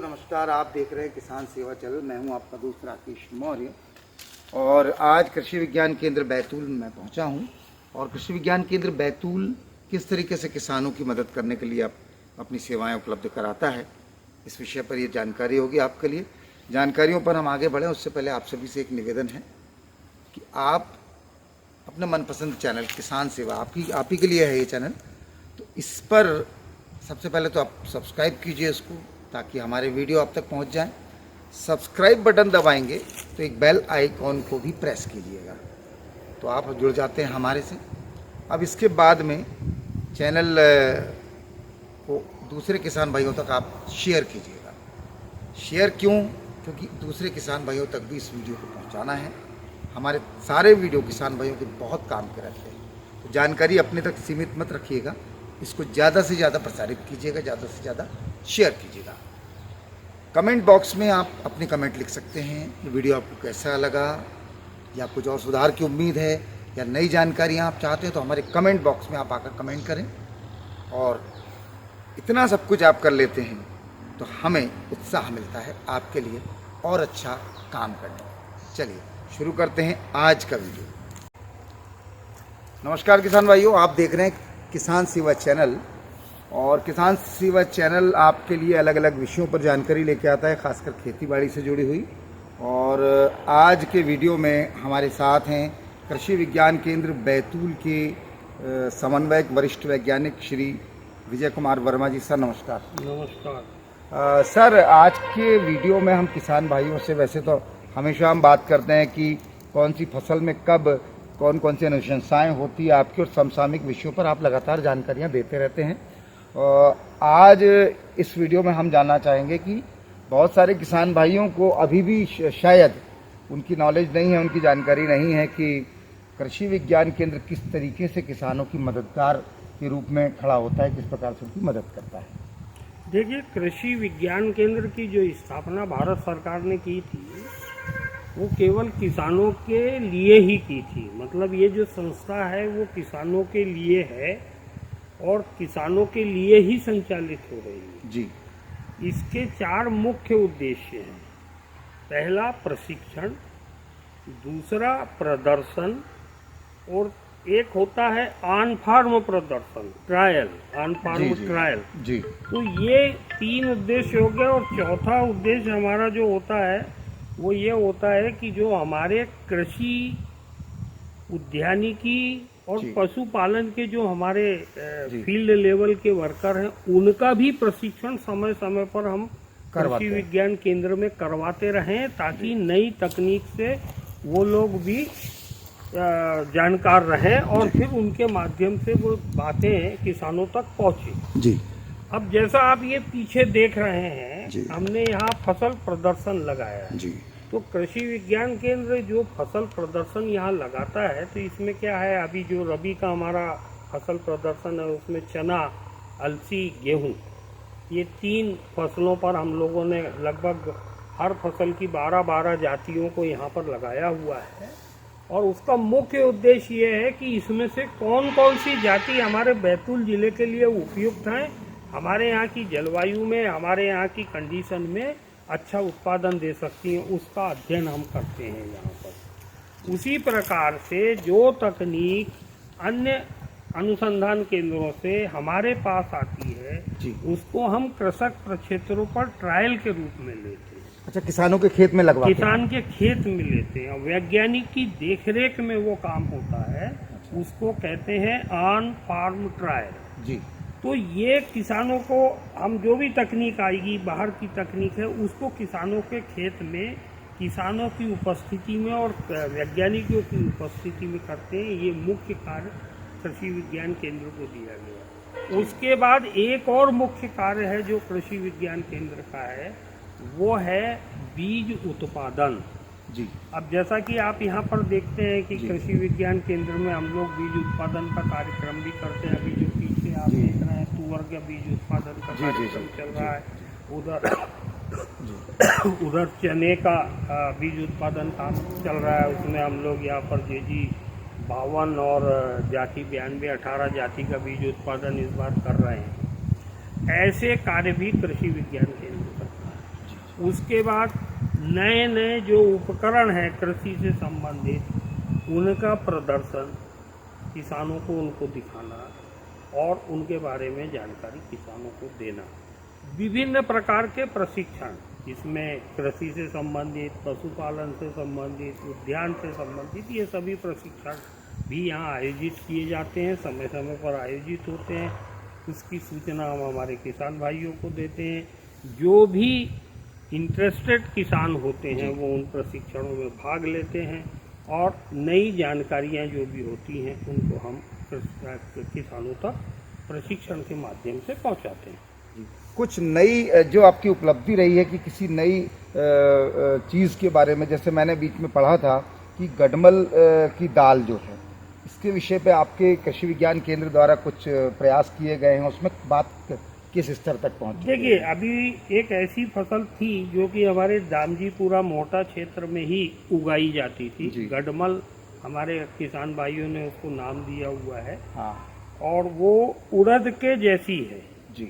नमस्कार। आप देख रहे हैं किसान सेवा चैनल। मैं हूं आपका दोस्त राकेश मौर्य और आज कृषि विज्ञान केंद्र बैतूल में पहुंचा हूं। और कृषि विज्ञान केंद्र बैतूल किस तरीके से किसानों की मदद करने के लिए अपनी सेवाएं उपलब्ध कराता है, इस विषय पर ये जानकारी होगी आपके लिए। जानकारियों पर हम आगे बढ़ें उससे पहले आप सभी से एक निवेदन है कि आप अपना मनपसंद चैनल किसान सेवा आप ही के लिए है ये चैनल, तो इस पर सबसे पहले तो आप सब्सक्राइब कीजिए इसको, ताकि हमारे वीडियो आप तक पहुंच जाएं। सब्सक्राइब बटन दबाएंगे तो एक बेल आइकॉन को भी प्रेस कीजिएगा, तो आप जुड़ जाते हैं हमारे से। अब इसके बाद में चैनल को दूसरे किसान भाइयों तक आप शेयर कीजिएगा। शेयर क्यों? क्योंकि दूसरे किसान भाइयों तक भी इस वीडियो को पहुंचाना है। हमारे सारे वीडियो किसान भाइयों के बहुत काम के रहते हैं, तो जानकारी अपने तक सीमित मत रखिएगा, इसको ज़्यादा से ज़्यादा प्रसारित कीजिएगा, ज़्यादा से ज़्यादा शेयर कीजिएगा। कमेंट बॉक्स में आप अपने कमेंट लिख सकते हैं, ये वीडियो आपको कैसा लगा, या कुछ और सुधार की उम्मीद है, या नई जानकारियाँ आप चाहते हैं, तो हमारे कमेंट बॉक्स में आप आकर कमेंट करें। और इतना सब कुछ आप कर लेते हैं तो हमें उत्साह मिलता है आपके लिए और अच्छा काम करने में। चलिए शुरू करते हैं आज का वीडियो। नमस्कार किसान भाइयों, आप देख रहे हैं किसान सेवा चैनल। और किसान सेवा चैनल आपके लिए अलग अलग विषयों पर जानकारी लेके आता है, खासकर खेती बाड़ी से जुड़ी हुई। और आज के वीडियो में हमारे साथ हैं कृषि विज्ञान केंद्र बैतूल के समन्वयक वरिष्ठ वैज्ञानिक श्री विजय कुमार वर्मा जी। सर नमस्कार। नमस्कार। सर, आज के वीडियो में हम किसान भाइयों से, वैसे तो हमेशा हम बात करते हैं कि कौन सी फसल में कब कौन कौन सी अनुशंसाएँ होती है आपकी, और समसामयिक विषयों पर आप लगातार जानकारियाँ देते रहते हैं। आज इस वीडियो में हम जानना चाहेंगे कि बहुत सारे किसान भाइयों को अभी भी शायद उनकी नॉलेज नहीं है, उनकी जानकारी नहीं है कि कृषि विज्ञान केंद्र किस तरीके से किसानों की मददगार के रूप में खड़ा होता है, किस प्रकार से उनकी मदद करता है। देखिए, कृषि विज्ञान केंद्र की जो स्थापना भारत सरकार ने की थी वो केवल किसानों के लिए ही की थी। मतलब ये जो संस्था है वो किसानों के लिए है और किसानों के लिए ही संचालित हो रही है जी। इसके 4 मुख्य उद्देश्य हैं। पहला प्रशिक्षण, दूसरा प्रदर्शन, और एक होता है ऑन फार्म प्रदर्शन, ट्रायल, ऑन फार्म ट्रायल जी। तो ये 3 उद्देश्य हो गए। और चौथा उद्देश्य हमारा जो होता है वो ये होता है कि जो हमारे कृषि उद्यानिकी और पशुपालन के जो हमारे फील्ड लेवल के वर्कर हैं उनका भी प्रशिक्षण समय समय पर हम कृषि विज्ञान केंद्र में करवाते रहें, ताकि नई तकनीक से वो लोग भी जानकार रहें और फिर उनके माध्यम से वो बातें किसानों तक पहुंचे जी। अब जैसा आप ये पीछे देख रहे हैं, हमने यहाँ फसल प्रदर्शन लगाया है जी। तो कृषि विज्ञान केंद्र जो फसल प्रदर्शन यहाँ लगाता है, तो इसमें क्या है, अभी जो रबी का हमारा फसल प्रदर्शन है उसमें चना, अलसी, गेहूँ, ये 3 फसलों पर हम लोगों ने लगभग हर फसल की 12-12 जातियों को यहाँ पर लगाया हुआ है। और उसका मुख्य उद्देश्य ये है कि इसमें से कौन कौन सी जाति हमारे बैतूल जिले के लिए उपयुक्त हैं, हमारे यहाँ की जलवायु में, हमारे यहाँ की कंडीशन में अच्छा उत्पादन दे सकती हैं, उसका अध्ययन हम करते हैं यहाँ पर। उसी प्रकार से जो तकनीक अन्य अनुसंधान केंद्रों से हमारे पास आती है उसको हम कृषक प्रक्षेत्रों पर ट्रायल के रूप में लेते हैं। अच्छा, किसानों के खेत में लगवाते हैं? किसान के खेत में लेते हैं। वैज्ञानिक की देखरेख में वो काम होता है, उसको कहते हैं ऑन फार्म ट्रायल जी। तो ये किसानों को, हम जो भी तकनीक आएगी, बाहर की तकनीक है, उसको किसानों के खेत में किसानों की उपस्थिति में और वैज्ञानिकों की उपस्थिति में करते हैं। ये मुख्य कार्य कृषि विज्ञान केंद्र को दिया गया। उसके बाद एक और मुख्य कार्य है जो कृषि विज्ञान केंद्र का है, वो है बीज उत्पादन जी। अब जैसा कि आप यहाँ पर देखते हैं कि कृषि विज्ञान केंद्र में हम लोग बीज उत्पादन का कार्यक्रम भी करते हैं। अभी जो पीछे आप देख रहे हैं तुअर का बीज उत्पादन का कार्यक्रम चल रहा है, उधर चने का बीज उत्पादन काम चल रहा है। उसमें हम लोग यहाँ पर JG 52 और जाति 92, 18 जाति का बीज उत्पादन इस बार कर रहे हैं। ऐसे कार्य भी कृषि विज्ञान केंद्र करता है। उसके बाद नए नए जो उपकरण हैं कृषि से संबंधित उनका प्रदर्शन, किसानों को उनको दिखाना और उनके बारे में जानकारी किसानों को देना। विभिन्न प्रकार के प्रशिक्षण, इसमें कृषि से संबंधित, पशुपालन से संबंधित, उद्यान से संबंधित, ये सभी प्रशिक्षण भी यहाँ आयोजित किए जाते हैं, समय समय पर आयोजित होते हैं। उसकी सूचना हम हमारे किसान भाइयों को देते हैं। जो भी इंटरेस्टेड किसान होते हैं वो उन प्रशिक्षणों में भाग लेते हैं और नई जानकारियाँ जो भी होती हैं उनको हम किसानों तक प्रशिक्षण के माध्यम से पहुंचाते हैं। कुछ नई जो आपकी उपलब्धि रही है कि किसी नई चीज़ के बारे में, जैसे मैंने बीच में पढ़ा था कि गडमल की दाल जो है, इसके विषय पे आपके कृषि विज्ञान केंद्र द्वारा कुछ प्रयास किए गए हैं, उसमें बात किस स्तर तक पहुंची? देखिए, अभी एक ऐसी फसल थी जो कि हमारे दामजीपुरा मोटा क्षेत्र में ही उगाई जाती थी। गडमल हमारे किसान भाइयों ने उसको नाम दिया हुआ है। हाँ। और वो उड़द के जैसी है जी,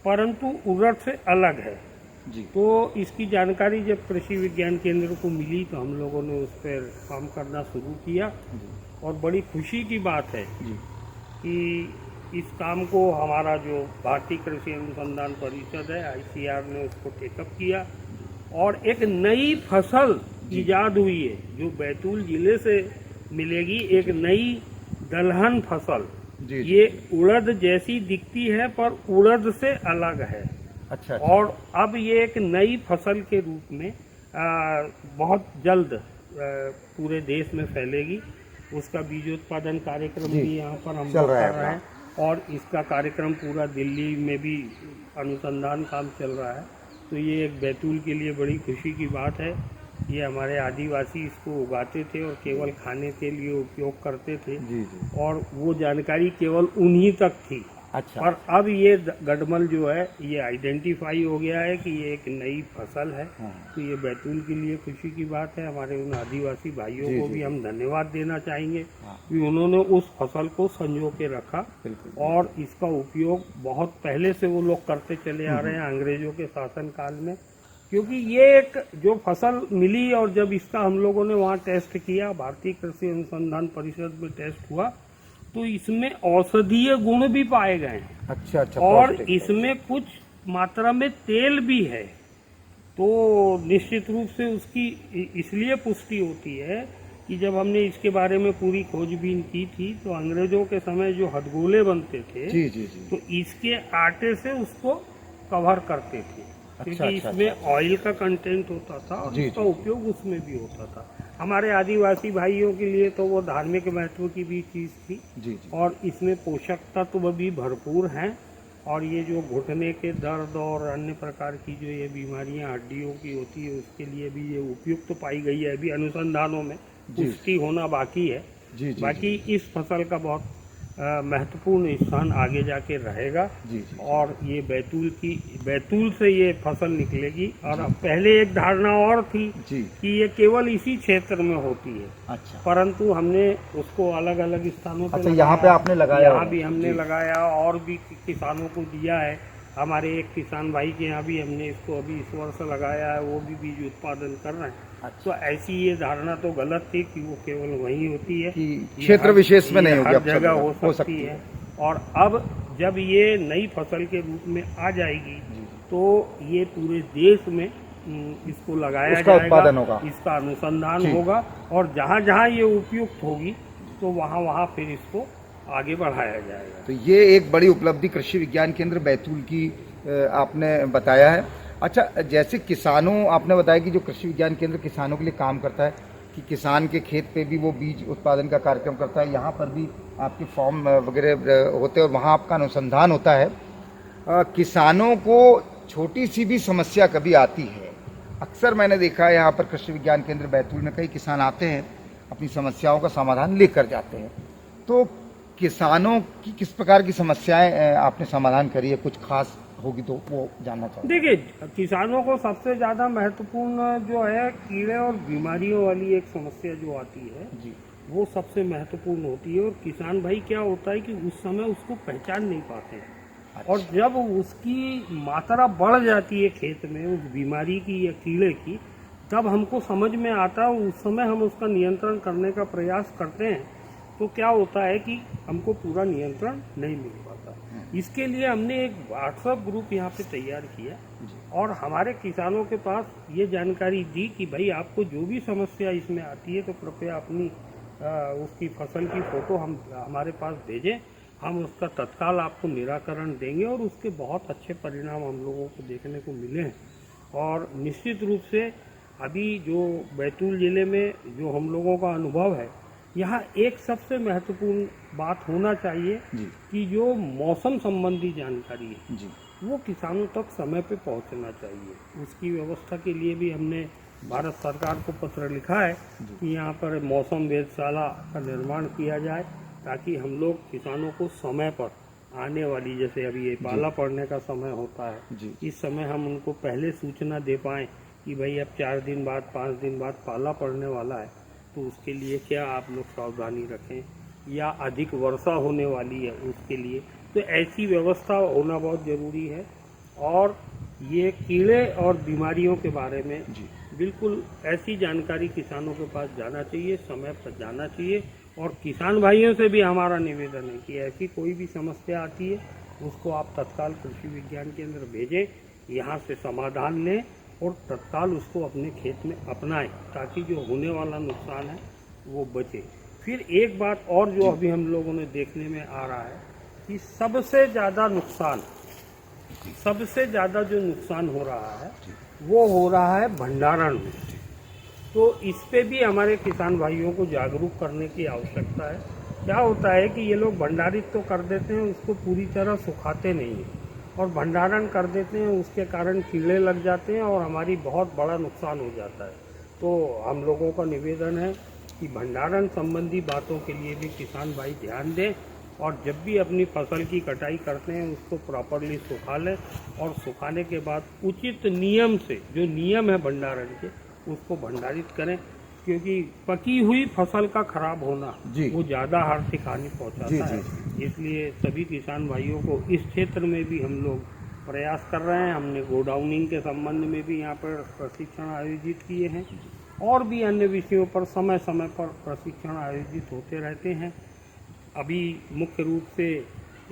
परंतु उड़द से अलग है जी। तो इसकी जानकारी जब कृषि विज्ञान केंद्र को मिली तो हम लोगों ने उस पर काम करना शुरू किया और बड़ी खुशी की बात है जी कि इस काम को हमारा जो भारतीय कृषि अनुसंधान परिषद है ICAR ने उसको टेकअप किया और एक नई फसल इजाद हुई है जो बैतूल जिले से मिलेगी, एक नई दलहन फसल। जी। ये उड़द जैसी दिखती है पर उड़द से अलग है। अच्छा। और अब ये एक नई फसल के रूप में बहुत जल्द पूरे देश में फैलेगी। उसका बीजोत्पादन कार्यक्रम भी यहाँ पर हम कर रहे हैं और इसका कार्यक्रम पूरा दिल्ली में भी अनुसंधान काम चल रहा है। तो ये एक बैतूल के लिए बड़ी खुशी की बात है। ये हमारे आदिवासी इसको उगाते थे और केवल खाने के लिए उपयोग करते थे। जी। और वो जानकारी केवल उन्हीं तक थी। अच्छा। और अब ये गडमल जो है ये आइडेंटिफाई हो गया है कि ये एक नई फसल है। हाँ। तो ये बैतूल के लिए खुशी की बात है। हमारे उन आदिवासी भाइयों को भी हम धन्यवाद देना चाहेंगे कि उन्होंने उस फसल को संजो के रखा और इसका उपयोग बहुत पहले से वो लोग करते चले आ रहे हैं अंग्रेजों के शासन काल में। क्योंकि ये एक जो फसल मिली और जब इसका हम लोगों ने वहाँ टेस्ट किया, भारतीय कृषि अनुसंधान परिषद में टेस्ट हुआ, तो इसमें औषधीय गुण भी पाए गए हैं। अच्छा। और इसमें कुछ मात्रा में तेल भी है। तो निश्चित रूप से उसकी इसलिए पुष्टि होती है कि जब हमने इसके बारे में पूरी खोजबीन की थी तो अंग्रेजों के समय जो हथगोले बनते थे जी। तो इसके आटे से उसको कवर करते थे। क्योंकि इसमें ऑयल का कंटेंट होता था और इसका उपयोग उसमें भी होता था। हमारे आदिवासी भाइयों के लिए तो वो धार्मिक महत्व की भी चीज़ थी। जी। और इसमें पोषक तत्व भी भरपूर हैं और ये जो घुटने के दर्द और अन्य प्रकार की जो ये बीमारियां हड्डियों की होती है उसके लिए भी ये उपयुक्त तो पाई गई है। अभी अनुसंधानों में पुष्टि होना बाकी है। बाकी इस फसल का बहुत महत्वपूर्ण स्थान आगे जाके रहेगा। और ये बैतूल से ये फसल निकलेगी। और पहले एक धारणा और थी कि ये केवल इसी क्षेत्र में होती है। अच्छा। परंतु हमने उसको अलग अलग स्थानों पे यहाँ पे आपने लगाया? यहाँ भी हमने लगाया और भी किसानों को दिया है। हमारे एक किसान भाई के यहाँ भी हमने इसको अभी इस वर्ष लगाया है, वो भी बीज उत्पादन कर रहे हैं। तो ऐसी ये धारणा तो गलत थी कि वो केवल वहीं होती है, क्षेत्र विशेष में नहीं होगी, हर जगह हो सकती है। और अब जब ये नई फसल के रूप में आ जाएगी तो ये पूरे देश में इसको लगाया जाएगा, उत्पादन होगा, इसका अनुसंधान होगा और जहाँ जहाँ ये उपयुक्त होगी तो वहाँ फिर इसको आगे बढ़ाया जाएगा। तो ये एक बड़ी उपलब्धि कृषि विज्ञान केंद्र बैतूल की आपने बताया है। अच्छा, जैसे किसानों, आपने बताया कि जो कृषि विज्ञान केंद्र किसानों के लिए काम करता है कि किसान के खेत पे भी वो बीज उत्पादन का कार्यक्रम करता है, यहाँ पर भी आपके फॉर्म वगैरह होते हैं और वहाँ आपका अनुसंधान होता है। किसानों को छोटी सी भी समस्या कभी आती है, अक्सर मैंने देखा है यहाँ पर कृषि विज्ञान केंद्र बैतूल में कई किसान आते हैं, अपनी समस्याओं का समाधान लेकर जाते हैं। तो किसानों की किस प्रकार की समस्याएं आपने समाधान करी है, कुछ खास होगी तो वो जानना चाहूँगा। देखिए, किसानों को सबसे ज़्यादा महत्वपूर्ण जो है कीड़े और बीमारियों वाली एक समस्या जो आती है जी, वो सबसे महत्वपूर्ण होती है। और किसान भाई क्या होता है कि उस समय उसको पहचान नहीं पाते हैं। और जब उसकी मात्रा बढ़ जाती है खेत में उस बीमारी की या कीड़े की, तब हमको समझ में आता है, उस समय हम उसका नियंत्रण करने का प्रयास करते हैं। तो क्या होता है कि हमको पूरा नियंत्रण नहीं मिल पाता। इसके लिए हमने एक व्हाट्सएप ग्रुप यहाँ पे तैयार किया और हमारे किसानों के पास ये जानकारी दी कि भाई आपको जो भी समस्या इसमें आती है तो कृपया अपनी उसकी फसल की फ़ोटो हमारे पास भेजें, हम उसका तत्काल आपको निराकरण देंगे और उसके बहुत अच्छे परिणाम हम लोगों को देखने को मिले हैं। और निश्चित रूप से अभी जो बैतूल ज़िले में जो हम लोगों का अनुभव है, यहाँ एक सबसे महत्वपूर्ण बात होना चाहिए कि जो मौसम संबंधी जानकारी है वो किसानों तक समय पे पहुँचना चाहिए। उसकी व्यवस्था के लिए भी हमने भारत सरकार को पत्र लिखा है कि यहाँ पर मौसम वेधशाला का निर्माण किया जाए, ताकि हम लोग किसानों को समय पर आने वाली, जैसे अभी ये पाला पड़ने का समय होता है, इस समय हम उनको पहले सूचना दे पाएँ कि भाई अब 4 दिन बाद 5 दिन बाद पाला पड़ने वाला है, तो उसके लिए क्या आप लोग सावधानी रखें, या अधिक वर्षा होने वाली है उसके लिए, तो ऐसी व्यवस्था होना बहुत ज़रूरी है। और ये कीड़े और बीमारियों के बारे में बिल्कुल ऐसी जानकारी किसानों के पास जाना चाहिए, समय पर जाना चाहिए। और किसान भाइयों से भी हमारा निवेदन है कि ऐसी कोई भी समस्या आती है उसको आप तत्काल कृषि विज्ञान केंद्र भेजें, यहाँ से समाधान लें और तत्काल उसको अपने खेत में अपनाएं, ताकि जो होने वाला नुकसान है वो बचे। फिर एक बात और जो अभी हम लोगों ने देखने में आ रहा है कि सबसे ज़्यादा जो नुकसान हो रहा है वो हो रहा है भंडारण में। तो इस पे भी हमारे किसान भाइयों को जागरूक करने की आवश्यकता है। क्या होता है कि ये लोग भंडारित तो कर देते हैं, उसको पूरी तरह सुखाते नहीं हैं और भंडारण कर देते हैं, उसके कारण कीड़े लग जाते हैं और हमारी बहुत बड़ा नुकसान हो जाता है। तो हम लोगों का निवेदन है कि भंडारण संबंधी बातों के लिए भी किसान भाई ध्यान दें और जब भी अपनी फसल की कटाई करते हैं उसको प्रॉपरली सुखा लें और सुखाने के बाद उचित नियम से, जो नियम है भंडारण के, उसको भंडारित करें, क्योंकि पकी हुई फसल का खराब होना वो ज़्यादा आर्थिक हानि पहुँचाता है। इसलिए सभी किसान भाइयों को इस क्षेत्र में भी हम लोग प्रयास कर रहे हैं। हमने गोडाउनिंग के संबंध में भी यहाँ पर प्रशिक्षण आयोजित किए हैं और भी अन्य विषयों पर समय समय पर प्रशिक्षण आयोजित होते रहते हैं। अभी मुख्य रूप से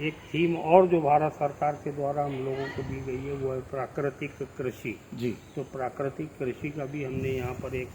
एक थीम और जो भारत सरकार के द्वारा हम लोगों को दी गई है वो है प्राकृतिक कृषि। तो प्राकृतिक कृषि का भी हमने यहाँ पर एक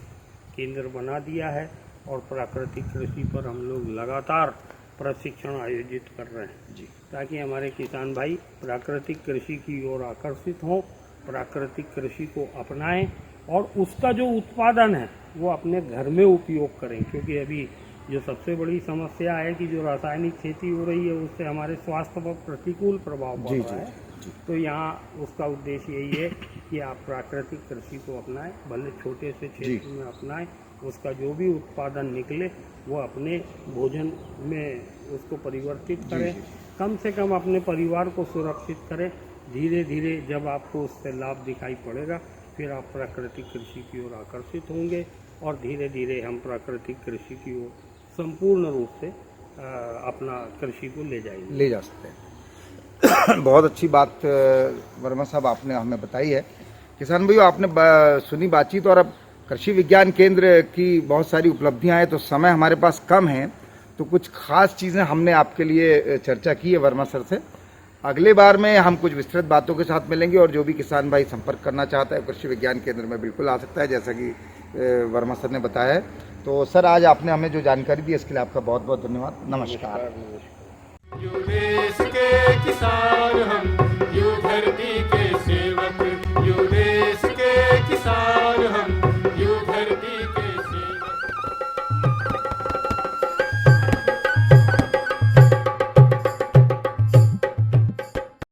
केंद्र बना दिया है और प्राकृतिक कृषि पर हम लोग लगातार प्रशिक्षण आयोजित कर रहे हैं, ताकि हमारे किसान भाई प्राकृतिक कृषि की ओर आकर्षित हों, प्राकृतिक कृषि को अपनाएं और उसका जो उत्पादन है वो अपने घर में उपयोग करें। क्योंकि अभी जो सबसे बड़ी समस्या है कि जो रासायनिक खेती हो रही है उससे हमारे स्वास्थ्य पर प्रतिकूल प्रभाव पड़ रहा है। तो यहाँ उसका उद्देश्य यही है कि आप प्राकृतिक कृषि को अपनाएं, भले छोटे से क्षेत्र में अपनाएं, उसका जो भी उत्पादन निकले वो अपने भोजन में उसको परिवर्तित करें, कम से कम अपने परिवार को सुरक्षित करें। धीरे धीरे जब आपको उससे लाभ दिखाई पड़ेगा फिर आप प्राकृतिक कृषि की ओर आकर्षित होंगे और धीरे धीरे हम प्राकृतिक कृषि की ओर संपूर्ण रूप से अपना कृषि को ले जा सकते हैं। बहुत अच्छी बात वर्मा साहब आपने हमें बताई है। किसान भाइयों, आपने सुनी बातचीत और अब कृषि विज्ञान केंद्र की बहुत सारी उपलब्धियां हैं, तो समय हमारे पास कम है, तो कुछ खास चीज़ें हमने आपके लिए चर्चा की है वर्मा सर से। अगले बार में हम कुछ विस्तृत बातों के साथ मिलेंगे और जो भी किसान भाई संपर्क करना चाहता है कृषि विज्ञान केंद्र में बिल्कुल आ सकता है, जैसा कि वर्मा सर ने बताया है। तो सर, आज आपने हमें जो जानकारी दी इसके लिए आपका बहुत बहुत धन्यवाद। नमस्कार। जो देश के किसान हम